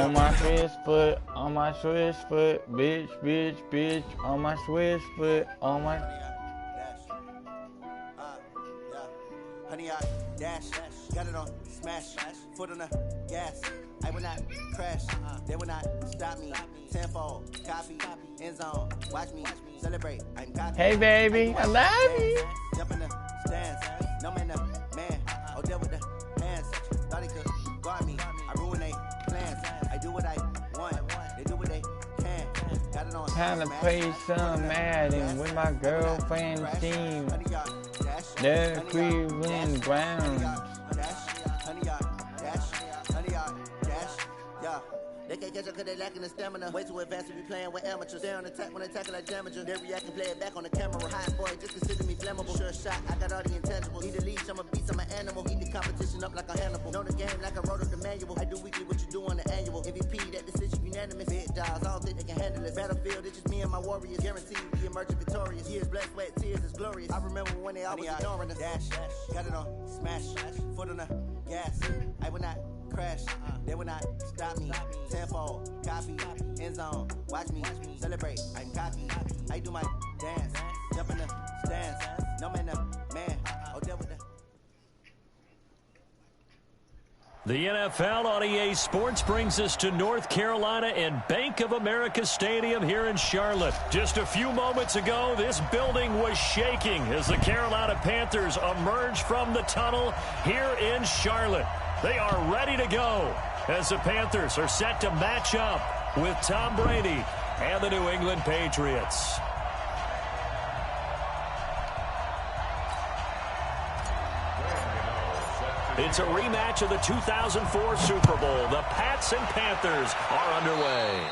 On my switch foot, on my switch foot, bitch, bitch, bitch, on my switch foot, on my. Honey, I dash, got it on smash, foot on the gas. I will not crash, they will not stop me. Tenfold, copy, end zone, watch me celebrate. I'm copy. Hey baby, I love you. Jump in the stands, no man, the man. Odell with the hands, thought he could guard me. I ruin they plans. I do what I want, they do what they can. Got it on. Time to play some Madden with my girlfriend team. The Cleveland Browns. They can't catch up cause they lacking the stamina. Way too advanced to be playing with amateurs. They on attack when they tackle like damager. They react and play it back on the camera. Hot boy, just consider me flammable. Sure shot, I got all the intangibles. Need a leash, I'm a beast, I'm an animal. Eat the competition up like a Hannibal. Know the game like I wrote up the manual. I do weekly what you do on the annual. MVP, that decision unanimous. Big dogs, I don't think they can handle this. Battlefield, it's just me and my warriors. Guaranteed we emerging victorious. Years, blood, sweat, tears, it's glorious. I remember when they always ignoring us. Dash, got it on smash, foot on the gas. I will not crash, they will not stop me. Tenfold, copy, end zone, watch me celebrate. I'm cocky, I do my dance, jump in the stands. No man, the man. Odell with the. The NFL on EA Sports brings us to North Carolina and Bank of America Stadium here in Charlotte. Just a few moments ago, this building was shaking as the Carolina Panthers emerged from the tunnel here in Charlotte. They are ready to go as the Panthers are set to match up with Tom Brady and the New England Patriots. It's a rematch of the 2004 Super Bowl. The Pats and Panthers are underway.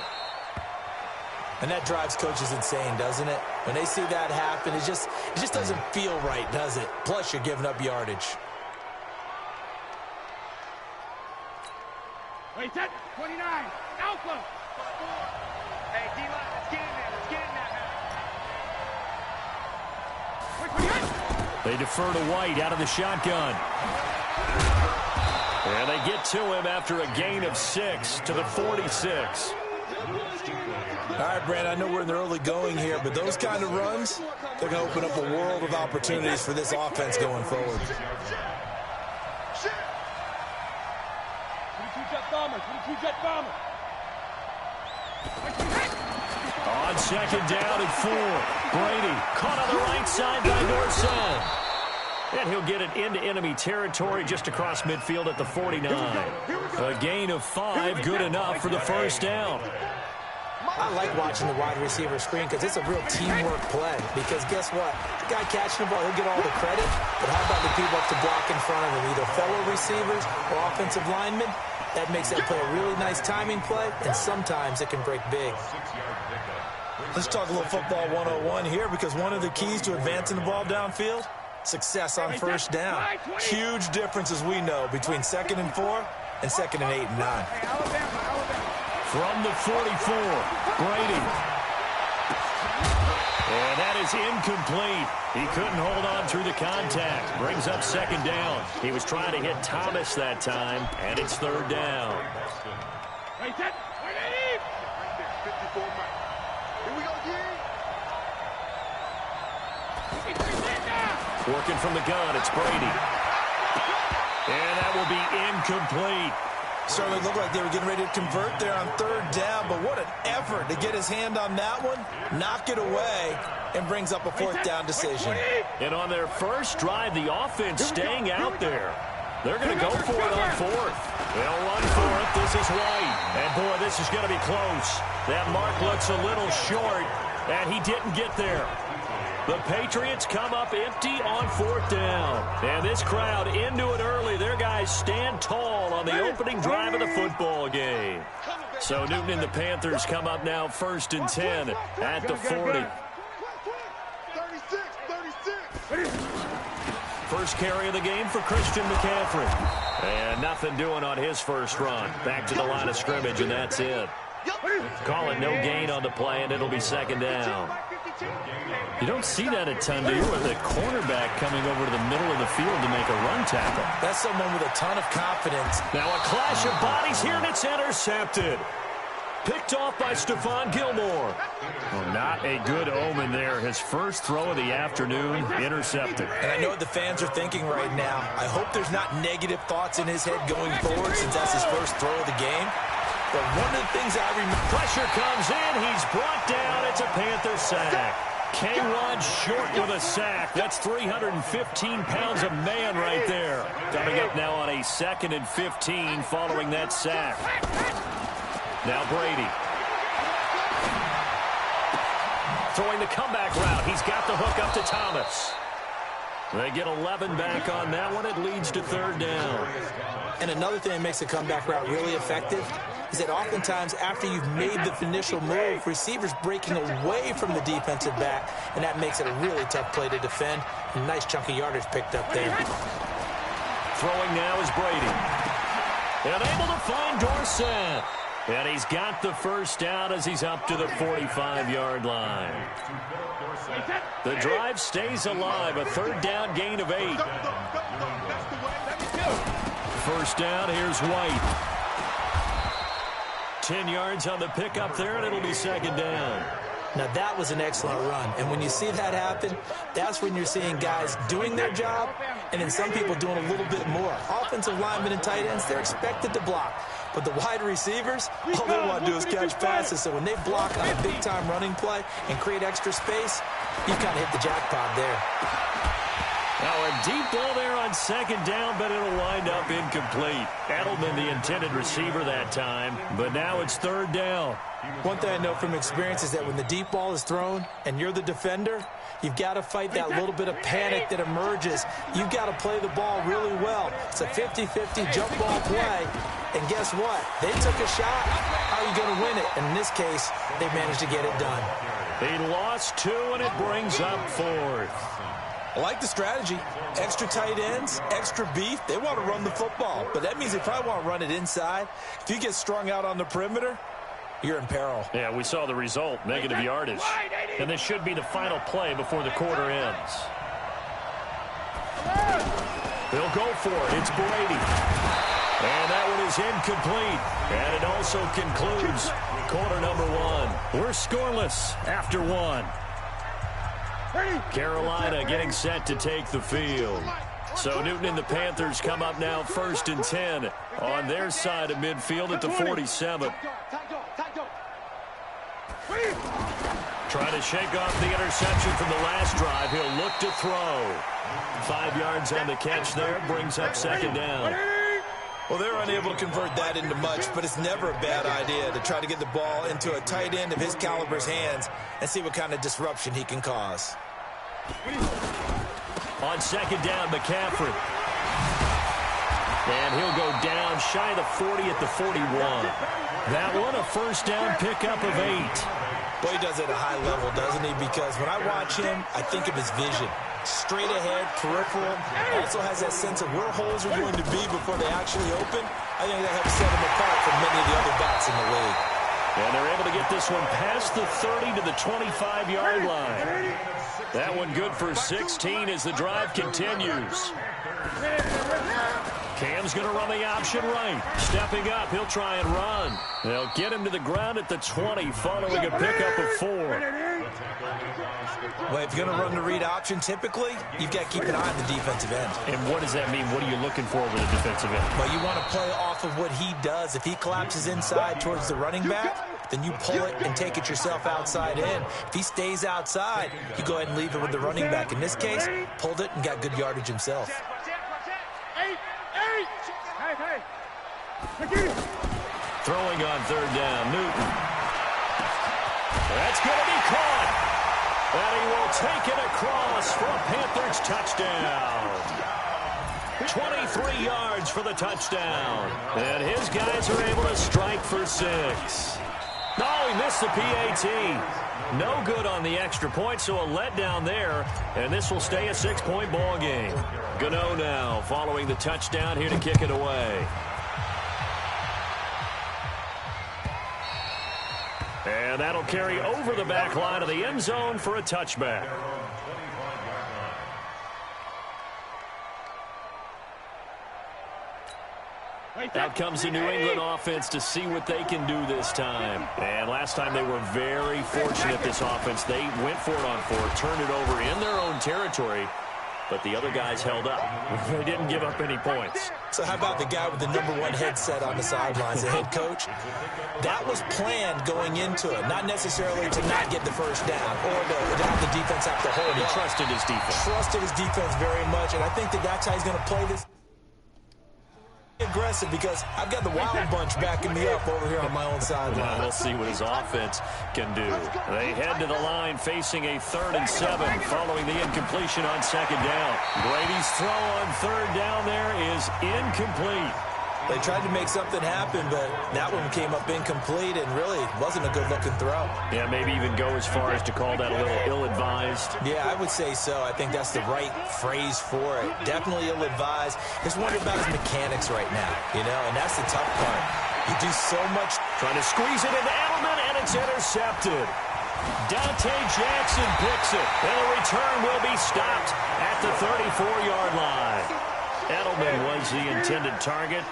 And that drives coaches insane, doesn't it? When they see that happen, it just doesn't feel right, does it? Plus, you're giving up yardage. Wait, set, 29, Alpha. Hey, D-line, let's get in there, now. They defer to White out of the shotgun. And they get to him after a gain of 6 to the 46. All right, Brand, I know we're in the early going here, but those kind of runs, they're going to open up a world of opportunities for this offense going forward. On second down and 4. Brady caught on the right side by Dorsett. And he'll get it into enemy territory just across midfield at the 49. A gain of 5, good enough for the first down. I like watching the wide receiver screen because it's a real teamwork play. Because guess what? The guy catching the ball, he'll get all the credit. But how about the people up to block in front of him, either fellow receivers or offensive linemen? That makes that play a really nice timing play, and sometimes it can break big. Let's talk a little football 101 here, because one of the keys to advancing the ball downfield, success on first down. Huge difference, as we know, between 2nd and 4 and 2nd and 8 and 9. From the 44, Brady. And that is incomplete. He couldn't hold on through the contact. Brings up second down. He was trying to hit Thomas that time, and it's third down. Working from the gun, it's Brady. And that will be incomplete. Certainly looked like they were getting ready to convert there on third down, but what an effort to get his hand on that one, knock it away, and brings up a fourth down decision. And on their first drive, the offense staying out there. They're going to go for it on fourth. They'll run for it. This is White. And, boy, this is going to be close. That mark looks a little short, and he didn't get there. The Patriots come up empty on fourth down. And this crowd into it early. Their guys stand tall on the opening drive of the football game. So Newton and the Panthers come up now 1st and 10 at the 40. First carry of the game for Christian McCaffrey. And nothing doing on his first run. Back to the line of scrimmage, and that's it. Call it no gain on the play, and it'll be second down. You don't see that a ton, do you? With the cornerback coming over to the middle of the field to make a run tackle. That's someone with a ton of confidence. Now a clash of bodies here, and it's intercepted. Picked off by Stephon Gilmore. Well, not a good omen there. His first throw of the afternoon, intercepted. And I know what the fans are thinking right now. I hope there's not negative thoughts in his head going forward since that's his first throw of the game. But one of the things I remember... Pressure comes in. He's brought down. It's a Panther sack. K1 short with a sack. That's 315 pounds of man right there. Coming up now on a 2nd and 15 following that sack. Now Brady. Throwing the comeback route. He's got the hook up to Thomas. They get 11 back on that one. It leads to 3rd down. And another thing that makes the comeback route really effective is that oftentimes after you've made the initial move, receivers breaking away from the defensive back, and that makes it a really tough play to defend. A nice chunk of yardage picked up there. Throwing now is Brady. And able to find Dorsett. And he's got the first down as he's up to the 45-yard line. The drive stays alive. A 3rd down gain of 8. First down, here's White. 10 yards on the pickup there, and it'll be 2nd down. Now, that was an excellent run. And when you see that happen, that's when you're seeing guys doing their job and then some people doing a little bit more. Offensive linemen and tight ends, they're expected to block. But the wide receivers, all they want to do is catch passes. So when they block on a big-time running play and create extra space, you kind of hit the jackpot there. Now a deep ball there on 2nd down, but it'll wind up incomplete. Edelman, the intended receiver that time, but now it's 3rd down. One thing I know from experience is that when the deep ball is thrown and you're the defender, you've got to fight that little bit of panic that emerges. You've got to play the ball really well. It's a 50-50 jump ball play. And guess what? They took a shot. How are you going to win it? And in this case, they managed to get it done. He lost 2, and it brings up 4th. I like the strategy. Extra tight ends, extra beef. They want to run the football. But that means they probably want to run it inside. If you get strung out on the perimeter, you're in peril. Yeah, we saw the result, negative yardage. And this should be the final play before the quarter ends. They'll go for it. It's Brady. And that one is incomplete. And it also concludes quarter number 1. We're scoreless after 1. Carolina getting set to take the field. So Newton and the Panthers come up now 1st and 10 on their side of midfield at the 47. Trying to shake off the interception from the last drive. He'll look to throw. 5 yards on the catch there. Brings up 2nd down. Well, they're unable to convert that into much, but it's never a bad idea to try to get the ball into a tight end of his caliber's hands and see what kind of disruption he can cause. On 2nd down, McCaffrey. And he'll go down shy of the 40 at the 41. That one, a 1st down pickup of 8. Well, he does it at a high level, doesn't he? Because when I watch him, I think of his vision. Straight ahead, peripheral, also has that sense of where holes are going to be before they actually open. I think that helps set him apart from many of the other bats in the league. And they're able to get this one past the 30 to the 25-yard line. That one good for 16 as the drive continues. Cam's going to run the option right. Stepping up, he'll try and run. They'll get him to the ground at the 20 following a pickup of 4. Well, if you're going to run the read option, typically, you've got to keep an eye on the defensive end. And what does that mean? What are you looking for with a defensive end? Well, you want to play off of what he does. If he collapses inside towards the running back, then you pull it and take it yourself outside in. If he stays outside, you go ahead and leave it with the running back. In this case, pulled it and got good yardage himself. Throwing on 3rd down, Newton. That's going to be caught. And he will take it across for a Panthers touchdown. 23 yards for the touchdown. And his guys are able to strike for 6. Oh, he missed the PAT. No good on the extra point, so a letdown there. And this will stay a 6-point ball game. Gano now following the touchdown here to kick it away. And And that'll carry over the back line of the end zone for a touchback. Out comes the New England offense to see what they can do this time. And last time they were very fortunate, this offense. They went for it on fourth, turned it over in their own territory, but the other guys held up. They didn't give up any points. So how about the guy with the #1 headset on the sidelines, the head coach? That was planned going into it, not necessarily to not get the first down or to have the defense have to hold. He trusted his defense. Trusted his defense very much, and I think that's how he's going to play this. Aggressive because I've got the wild bunch backing me up over here on my own sideline. Well, we'll see what his offense can do. They head to the line facing a 3rd and 7 following the incompletion on 2nd down. Brady's throw on 3rd down there is incomplete. They tried to make something happen, but that one came up incomplete and really wasn't a good-looking throw. Yeah, maybe even go as far as to call that a little ill-advised. Yeah, I would say so. I think that's the right phrase for it. Definitely ill-advised. Just wonder about his mechanics right now, and that's the tough part. You do so much. Trying to squeeze it into Edelman, and it's intercepted. Dante Jackson picks it, and the return will be stopped at the 34-yard line. Edelman was the intended target.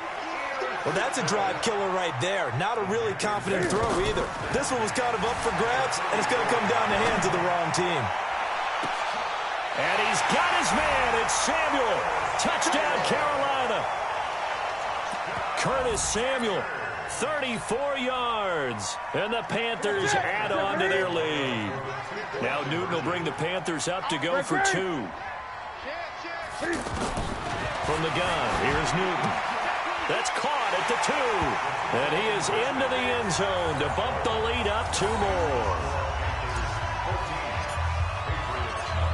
Well, that's a drive killer right there. Not a really confident throw either. This one was kind of up for grabs, and it's going to come down the hands of the wrong team. And he's got his man. It's Samuel. Touchdown, Carolina. Curtis Samuel, 34 yards. And the Panthers add on to their lead. Now Newton will bring the Panthers up to go for 2. From the gun, here's Newton. That's caught at the 2. And he is into the end zone to bump the lead up 2 more.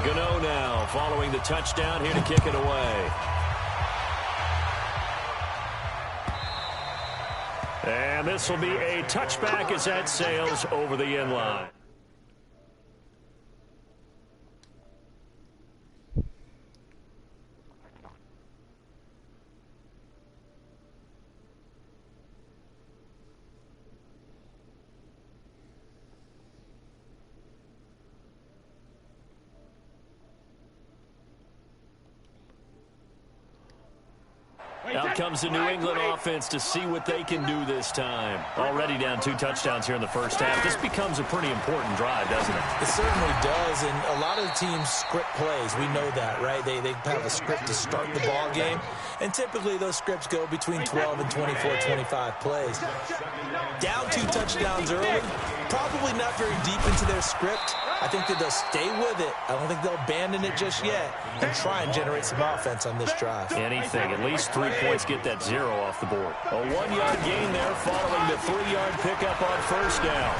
Gano now following the touchdown here to kick it away. And this will be a touchback as that sails over the end line. Out comes the New England offense to see what they can do this time. Already down 2 touchdowns here in the first half. This becomes a pretty important drive, doesn't it? It certainly does, and a lot of the teams script plays. We know that, right? They have a script to start the ball game, and typically those scripts go between 12 and 24, 25 plays. Down 2 touchdowns early, probably not very deep into their script. I think that they'll stay with it. I don't think they'll abandon it just yet and try and generate some offense on this drive. Anything. At least 3 points get that 0 off the board. A 1-yard gain there following the 3-yard pickup on 1st down.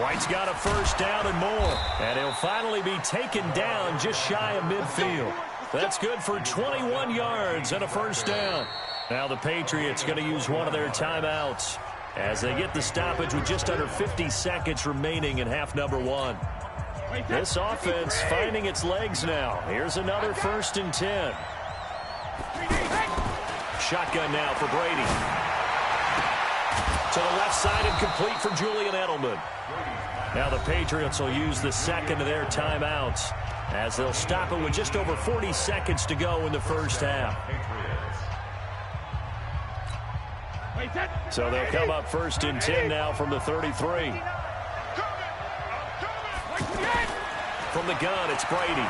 White's got a 1st down and more. And he'll finally be taken down just shy of midfield. That's good for 21 yards and a 1st down. Now the Patriots going to use one of their timeouts as they get the stoppage with just under 50 seconds remaining in half number 1. This offense finding its legs now. Here's another 1st and 10. Shotgun now for Brady. To the left side and complete for Julian Edelman. Now the Patriots will use the 2nd of their timeouts as they'll stop it with just over 40 seconds to go in the first half. So they'll come up 1st and 10 now from the 33. From the gun, it's Brady.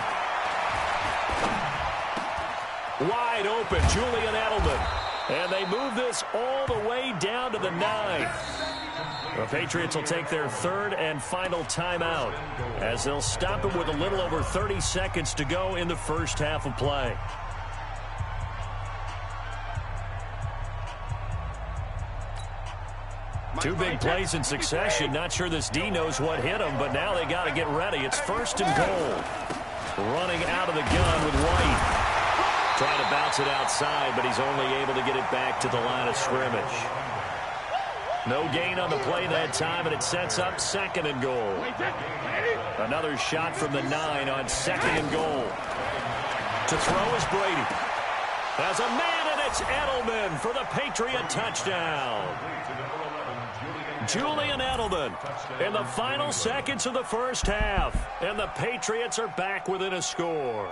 Wide open, Julian Edelman. And they move this all the way down to the 9. The Patriots will take their 3rd and final timeout as they'll stop it with a little over 30 seconds to go in the first half of play. Two big plays in succession. Not sure this D knows what hit him, but now they got to get ready. It's 1st and goal. Running out of the gun with White. Trying to bounce it outside, but he's only able to get it back to the line of scrimmage. No gain on the play that time, and it sets up 2nd and goal. Another shot from the 9 on 2nd and goal. To throw is Brady. As a man, and it's Edelman for the Patriot touchdown. Julian Edelman in the final seconds of the first half. And the Patriots are back within a score.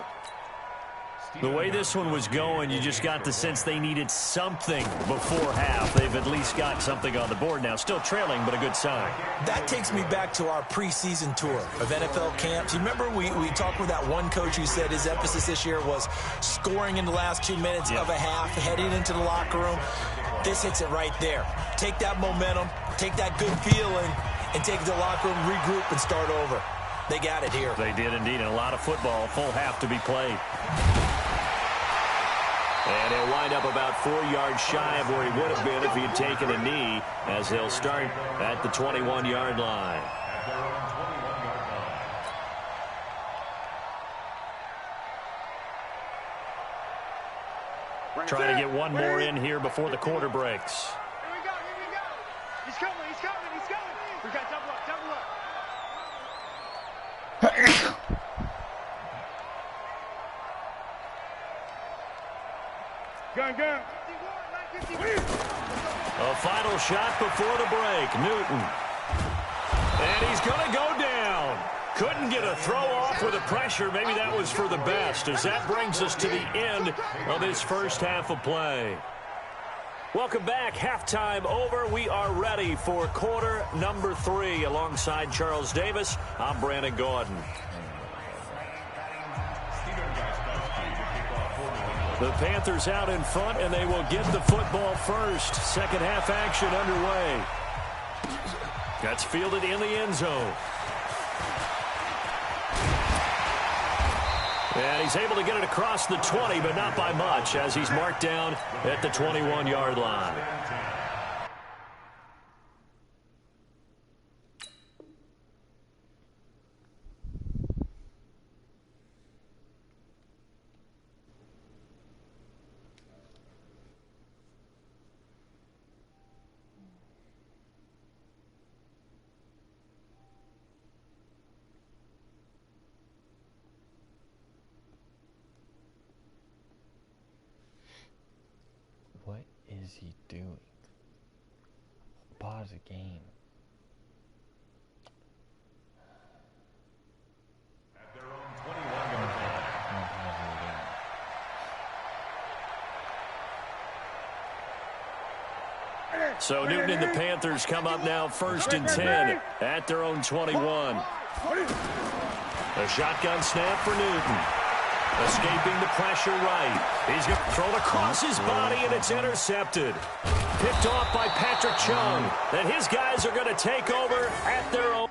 The way this one was going, you just got the sense they needed something before half. They've at least got something on the board now. Still trailing, but a good sign. That takes me back to our preseason tour of NFL camps. You remember we talked with that one coach who said his emphasis this year was scoring in the last 2 minutes of a half, heading into the locker room. This hits it right there. Take that momentum, take that good feeling, and take it to the locker room, regroup, and start over. They got it here. They did indeed, and a lot of football, full half to be played. And he'll wind up about 4 yards shy of where he would have been if he had taken a knee, as they'll start at the 21-yard line. Trying to get one more in here before the quarter breaks. Here we go, here we go. He's coming, he's coming, he's coming. We got double up, double up. Gun, gun. A final shot before the break. Newton. And he's going to go down. Couldn't get a throw off with the pressure. Maybe that was for the best, as that brings us to the end of this first half of play. Welcome back. Halftime over. We are ready for quarter number 3. Alongside Charles Davis, I'm Brandon Gordon. The Panthers out in front, and they will get the football first. Second half action underway. That's fielded in the end zone. And he's able to get it across the 20, but not by much, as he's marked down at the 21-yard line. What is he doing? Pause the game. At their own 21-yard line. So Newton and the Panthers come up now 1st and 10 at their own 21. A shotgun snap for Newton. Escaping the pressure right. He's going to throw it across his body, and it's intercepted. Picked off by Patrick Chung. Then his guys are going to take over at their own.